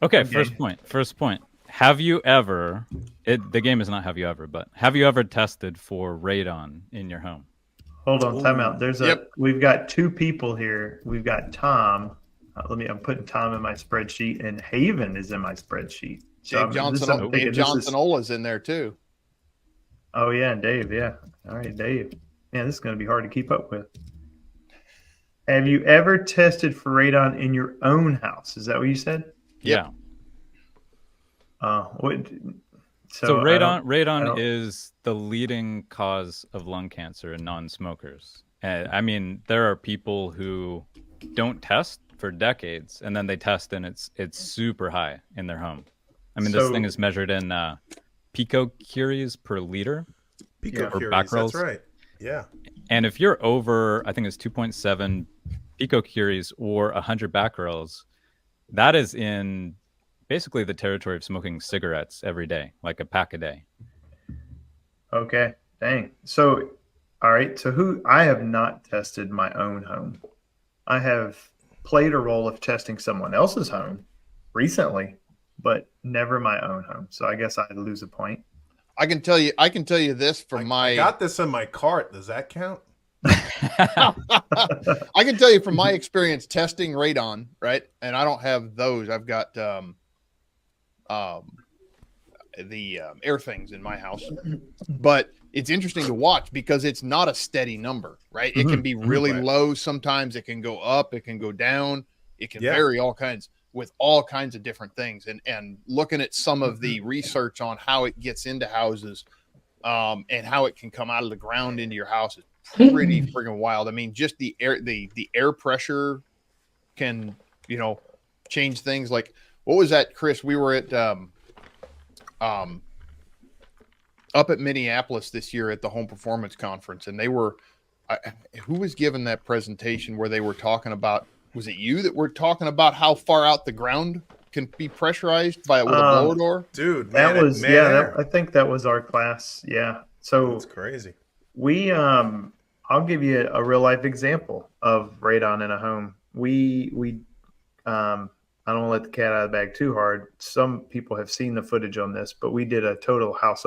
Okay, Okay. first point. First point. Have you ever? The game is not have you ever, but have you ever tested for radon in your home? Hold on, time out. Ooh. Yep. We've got two people here. We've got Tom. I'm putting Tom in my spreadsheet, and Haven is in my spreadsheet. So Dave Johnson. I'm Dave thinking this Johnson is. Ola's in there too. Oh yeah, and Dave. Yeah. All right, Dave. Man, this is going to be hard to keep up with. Have you ever tested for radon in your own house? Is that what you said? Yep. Yeah. What? So So I radon don't. is the leading cause of lung cancer in non-smokers. I mean, there are people who don't test for decades, and then they test, and it's super high in their home. I mean, this thing So is measured in picocuries per liter yeah. or Picocuries. That's becquerels. right. Yeah. And if you're over, I think it's 2.7 picocuries or 100 becquerels, that is in basically the territory of smoking cigarettes every day, like a pack a day. Okay. Dang. So, all right. So who? I have not tested my own home. I have played a role of testing someone else's home recently, but never my own home. So I guess I lose a point. I can tell you. I can tell you this from I my. got this in my cart. Does that count? I can tell you from my experience testing radon, right? And I don't have those. I've got the air things in my house, but it's interesting to watch because it's not a steady number, right? It can be really Right. low sometimes. It can go up. It can go down. It can Yeah. vary with all kinds of different things. And looking at some of the research on how it gets into houses, and how it can come out of the ground into your house is pretty friggin' wild. I mean, just the air pressure can, change things. Like, what was that, Chris? We were at up at Minneapolis this year at the Home Performance Conference, and who was giving that presentation where they were talking about? Was it you that were talking about how far out the ground can be pressurized with a blower door? Dude, That was man I air. think that was our class. Yeah. So That's crazy. we I'll give you a real life example of radon in a home. We I don't want to let the cat out of the bag too hard. Some people have seen the footage on this, but we did a total house